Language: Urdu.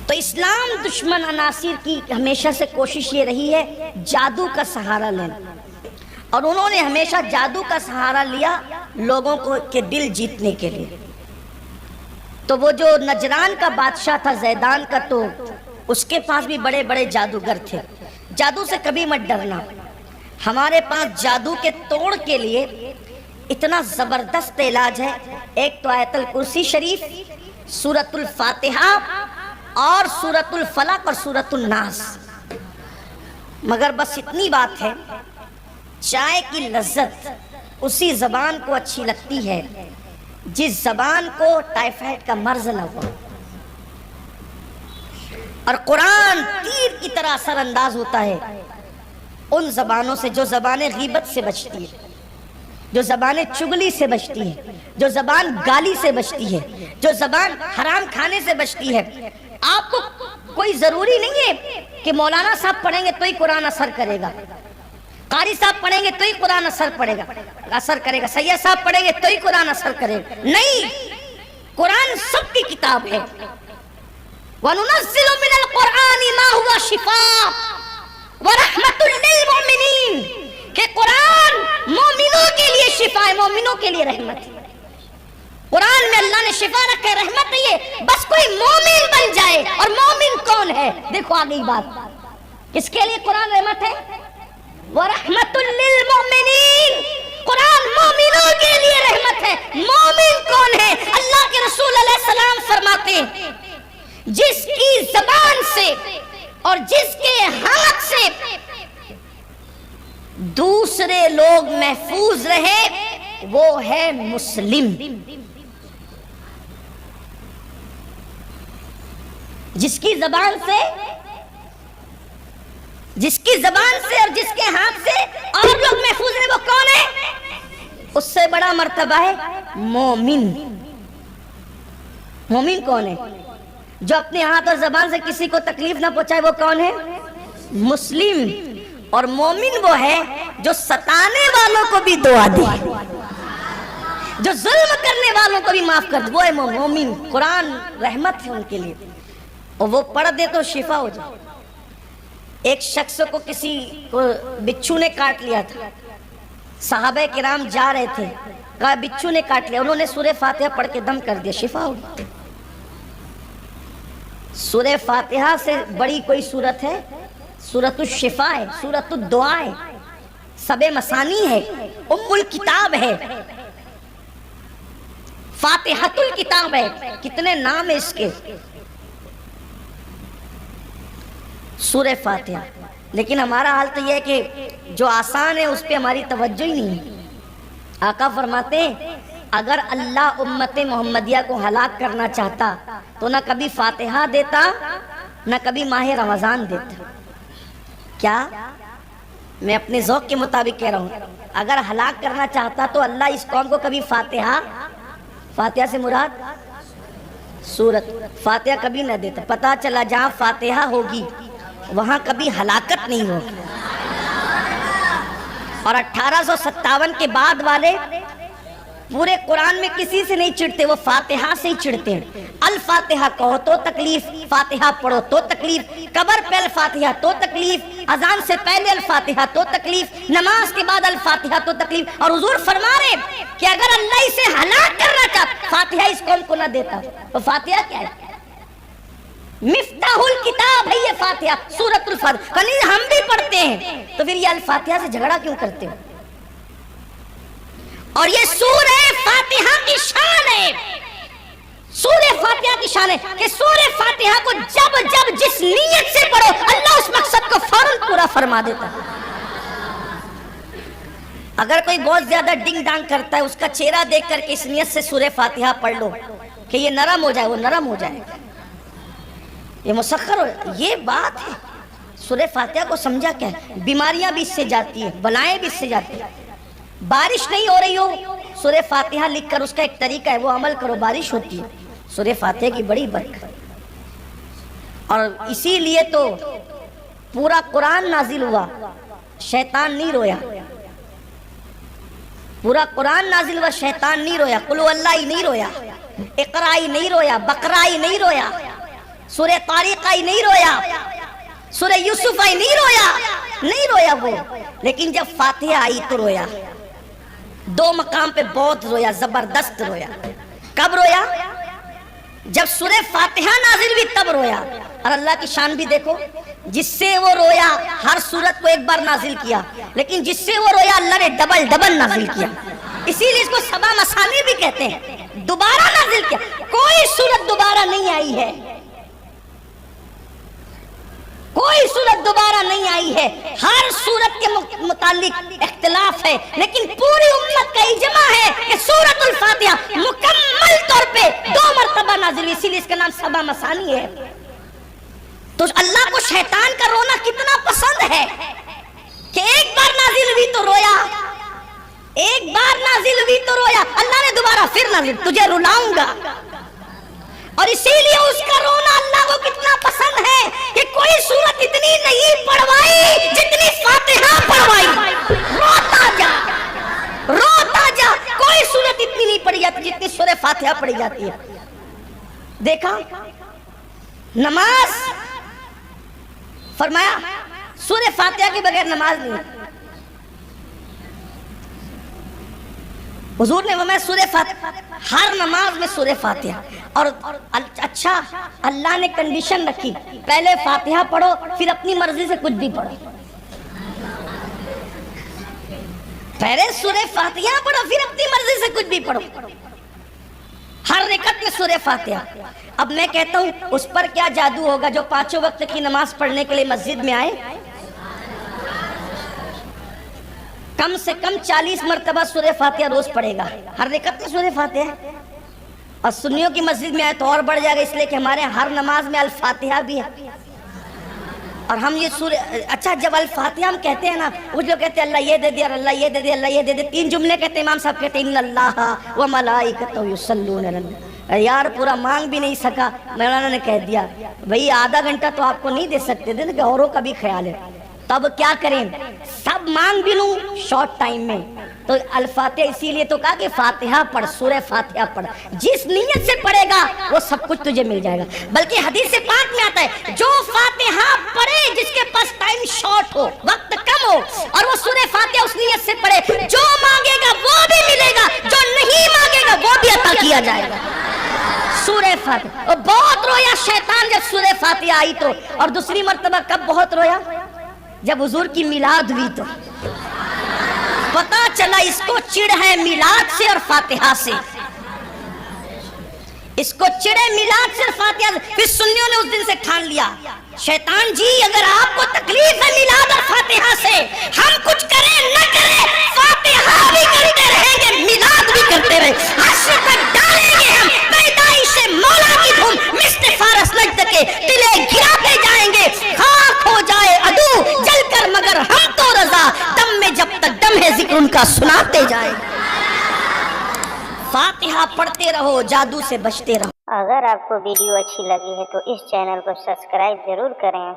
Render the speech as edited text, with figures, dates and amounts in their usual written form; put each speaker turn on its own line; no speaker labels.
تو اسلام دشمن عناصر کی ہمیشہ سے کوشش یہ رہی ہے جادو کا سہارا لینا، اور انہوں نے ہمیشہ جادو کا سہارا لیا لوگوں کو کے دل جیتنے کے لیے۔ تو وہ جو نجران کا بادشاہ تھا زیدان کا، تو اس کے پاس بھی بڑے بڑے جادوگر تھے۔ جادو سے کبھی مت ڈرنا، ہمارے پاس جادو کے توڑ کے لیے اتنا زبردست علاج ہے۔ ایک تو آیت الکرسی شریف، سورۃ الفاتحہ اور سورۃ الفلق اور سورۃ الناس۔ مگر بس اتنی بات ہے، چائے کی لذت اسی زبان کو اچھی لگتی ہے جس زبان کو ٹائیفائڈ کا مرض نہ ہو، اور قرآن تیر کی طرح اثر انداز ہوتا ہے ان زبانوں سے جو زبانیں غیبت سے بچتی ہے، جو زبانیں چگلی سے بچتی ہے، جو زبان گالی سے بچتی ہے، جو زبان حرام کھانے سے بچتی ہے۔ آپ کو کوئی ضروری نہیں ہے کہ مولانا صاحب پڑھیں گے تو ہی قرآن اثر کرے گا، قاری صاحب پڑھیں گے تو ہی قرآن اثر کرے گا، سید صاحب پڑھیں گے تو ہی قرآن اثر کرے گا۔ نہیں، قرآن سب کی کتاب ہے۔ وَنُنَزِّلُ مِنَ الْقُرْآنِ مَا هُوَ شِفَاءٌ وَرَحْمَةٌ لِّلْمُؤْمِنِينَ، کہ قرآن مومنوں کے لیے شفا ہے، مومنوں کے لیے رحمت ہے۔ قرآن میں اللہ نے شفا رکھا ہے، رحمت نہیں ہے، بس کوئی مومن بن جائے۔ اور مومن کون ہے؟ دیکھو آگئی بات، کس کے لیے قرآن رحمت ہے؟ وَرَحْمَةٌ لِّلْمُؤْمِنِينَ، قرآن مومنوں کے لیے رحمت ہے۔ مومن کون ہے؟ اللہ کے رسول علیہ السلام فرماتے ہیں جس کی زبان سے اور جس کے ہاتھ سے دوسرے لوگ محفوظ رہے وہ ہے مسلم۔ جس کی زبان سے اور جس کے ہاتھ سے اور لوگ محفوظ رہے وہ کون ہے؟ اس سے بڑا مرتبہ ہے مومن۔ مومن کون ہے؟ جو اپنے ہاتھ اور زبان سے کسی کو تکلیف نہ پہنچائے وہ کون ہے؟ مسلم۔ اور مومن وہ ہے جو ستانے والوں کو بھی دعا دے، جو ظلم کرنے والوں کو بھی معاف کر دے، وہ ہے مومن۔ قرآن رحمت ہے ان کے لیے، اور وہ پڑھ دے تو شفا ہو جائے۔ ایک شخص کو کسی کو بچھو نے کاٹ لیا تھا، صحابہ کرام جا رہے تھے، کہا بچھو نے کاٹ لیا، انہوں نے سورہ فاتحہ پڑھ کے دم کر دیا، شفا ہو گئی۔ سورہ فاتحہ سے بڑی کوئی سورت ہے؟ سورۃ الشفا ہے، سورۃ الدعا ہے، سب مثانی ہے، ام الکتاب ہے، فاتحۃ الکتاب ہے، کتنے نام ہیں اس کے، سورہ فاتحہ۔ لیکن ہمارا حال تو یہ ہے کہ جو آسان ہے اس پہ ہماری توجہ ہی نہیں ہے۔ آقا فرماتے ہیں اگر اللہ امت محمدیہ کو ہلاک کرنا چاہتا تو نہ کبھی فاتحہ دیتا نہ کبھی ماہ رمضان دیتا۔ کیا؟ میں اپنے ذوق کے مطابق کہہ رہا ہوں، اگر ہلاک کرنا چاہتا تو اللہ اس قوم کو کبھی فاتحہ سے مراد سورت فاتحہ کبھی نہ دیتا۔ پتہ چلا جہاں فاتحہ ہوگی وہاں کبھی ہلاکت نہیں ہوگی۔ اور 1857 کے بعد والے پورے قرآن میں کسی سے نہیں چڑھتے، وہ فاتحہ سے ہی چڑھتے ہیں۔ الفاتحہ کہو تو تکلیف، فاتحہ پڑھو تو تکلیف، قبر پہ الفاتحہ تو تکلیف، اذان سے پہلے الفاتحہ تو تکلیف، نماز کے بعد الفاتحہ تو تکلیف۔ اور حضور فرما رہے کہ اگر اللہ اسے ہلاک کرنا چاہتا فاتحہ اس قوم کو نہ دیتا۔ تو فاتحہ کیا ہے؟ مفتاح الکتاب ہے یہ فاتحہ، سورۃ الفاتحہ۔ ہم بھی پڑھتے ہیں تو پھر یہ الفاتحہ سے جھگڑا کیوں کرتے ہو؟ اور یہ سورہ فاتحہ کی شان ہے، سورہ فاتحہ کی شان ہے کہ سورہ فاتحہ کو جب جس نیت سے پڑھو اللہ اس مقصد کو فوراً پورا فرما دیتا ہے۔ اگر کوئی بہت زیادہ ڈنگ ڈانگ کرتا ہے اس کا چہرہ دیکھ کر کے اس نیت سے سورہ فاتحہ پڑھ لو کہ یہ نرم ہو جائے، وہ نرم ہو جائے، یہ مسخر ہو۔ یہ بات ہے، سورہ فاتحہ کو سمجھا کیا ہے؟ بیماریاں بھی اس سے جاتی ہیں، بلائیں بھی اس سے جاتی ہیں۔ بارش نہیں ہو رہی ہو سورہ فاتحہ لکھ کر اس کا ایک طریقہ ہے، وہ عمل کرو، بارش ہوتی ہے۔ سورہ فاتحہ کی بڑی برکت، اور اسی لیے تو پورا قرآن نازل ہوا، شیطان نہیں رویا۔ پورا قرآن نازل ہوا، شیطان نہیں رویا، قل ہو اللہ ہی نہیں رویا، اقرا ہی نہیں رویا، بقرہ ہی نہیں رویا، سورہ طارق آئی نہیں رویا, سورہ یوسف آئی نہیں رویا وہ, لیکن جب فاتحہ آئی تو رویا. دو مقام پہ بہت رویا, زبردست رویا. کب رویا؟ جب سورہ فاتحہ نازل ہوئی تب رویا. اور اللہ کی شان بھی دیکھو, جس سے وہ رویا ہر سورت کو ایک بار نازل کیا, لیکن جس سے وہ رویا اللہ نے ڈبل نازل کیا. اسی لیے اس کو سبا مثانی بھی کہتے ہیں, دوبارہ نازل کیا. کوئی سورت دوبارہ نہیں آئی ہے, کوئی سورت دوبارہ نہیں آئی ہے. ہر سورت کے متعلق اختلاف ہے, لیکن پوری امت کا اجماع ہے کہ سورۃ الفاتحہ مکمل طور پہ 2 مرتبہ نازل ہوئی, اسی لیے اس کا نام سبا مثانی ہے. تو اللہ کو شیطان کا رونا کتنا پسند ہے کہ ایک بار نازل ہوئی تو رویا, ایک بار نازل ہوئی تو رویا, اللہ نے دوبارہ پھر نازل, تجھے رلاؤں گا. اور اسی لیے اس کا رونا اللہ کو کتنا پسند ہے کہ کوئی سورت اتنی نہیں پڑھوائی جتنی فاتحہ پڑھوائی. روتا جا, کوئی سورت اتنی نہیں پڑھی جاتی جتنی سورہ فاتحہ پڑھی جاتی ہے. دیکھا نماز, فرمایا سورہ فاتحہ کے بغیر نماز نہیں. حضور نے فرمایا سورہ فاتحہ, ہر نماز میں سورہ فاتحہ. اور اچھا اللہ نے کنڈیشن رکھی, پہلے فاتحہ پڑھو پھر اپنی مرضی سے کچھ بھی پڑھو. پہلے سورہ فاتحہ پڑھو پھر اپنی مرضی سے کچھ بھی پڑھو, ہر رکعت میں سورہ فاتحہ. اب میں کہتا ہوں اس پر کیا جادو ہوگا جو 5 وقت کی نماز پڑھنے کے لیے مسجد میں آئے, کم سے کم 40 مرتبہ سورہ فاتحہ روز پڑھے گا, ہر رکعت میں سورہ فاتحہ. اور سنیوں کی مسجد میں آئے تو اور بڑھ جائے گا, اس لیے کہ ہمارے ہر نماز میں الفاتحہ بھی ہے. اور ہم یہ سورہ, اچھا جب الفاتحہ ہم کہتے ہیں نا, وہ جو کہتے ہیں اللہ یہ دے دیا, اللہ یہ دے دیا, اللہ یہ دے دیا, 3 جملے کہتے ہیں, امام صاحب کہتے ہیں ان اللہ و ملائکتہ یصلون علی النبی. یار پورا مانگ بھی نہیں سکا, مولانا نے کہہ دیا بھئی آدھا گھنٹہ تو آپ کو نہیں دے سکتے تھے کہ اوروں کا بھی خیال ہے, تب کیا کریں, سب مانگ بھی لوں شارٹ ٹائم میں. تو الفاتحہ اسی لیے تو کہا کہ فاتحہ پڑھ, سورہ فاتحہ پڑھ, جس نیت سے پڑھے گا وہ سب کچھ تجھے مل جائے گا. بلکہ حدیث پاک میں آتا ہے جو فاتحہ پڑھے جس کے پاس ٹائم شارٹ ہو, وقت کم ہو, اور وہ سورہ فاتحہ اس نیت سے پڑھے, جو مانگے گا وہ بھی ملے گا, جو نہیں مانگے گا وہ بھی عطا کیا جائے گا. سورہ فاتحہ بہت رویا شیطان جب سورہ فاتحہ آئی تو. اور دوسری مرتبہ کب بہت رویا؟ جب حضور کی میلاد ہوئی تو پتا چلا اس کو چڑ ہے میلاد سے اور فاتحہ سے, اس کو چڑے میلاد سے اور فاتحہ سے. پھر سنیوں نے اس دن سے ٹھان لیا شیطان جی اگر آپ کو تکلیف ہے میلاد اور فاتحہ سے, ہم کچھ کریں نہ کریں فاتحہ بھی کرتے رہیں گے, میلاد بھی کرتے رہیں, حشر تک ڈالیں گے ہم پیدائش مولا کی دھوم, مثل فارس نجد کے قلعے گراتے جائیں گے, خاک ہو جائے عدو جل کر مگر ہم تو رضا, دم میں جب تک دم ہے ذکر ان کا سناتے جائیں. فاتحہ پڑھتے رہو, جادو سے بچتے رہو.
اگر آپ کو ویڈیو اچھی لگی ہے تو اس چینل کو سبسکرائب ضرور کریں.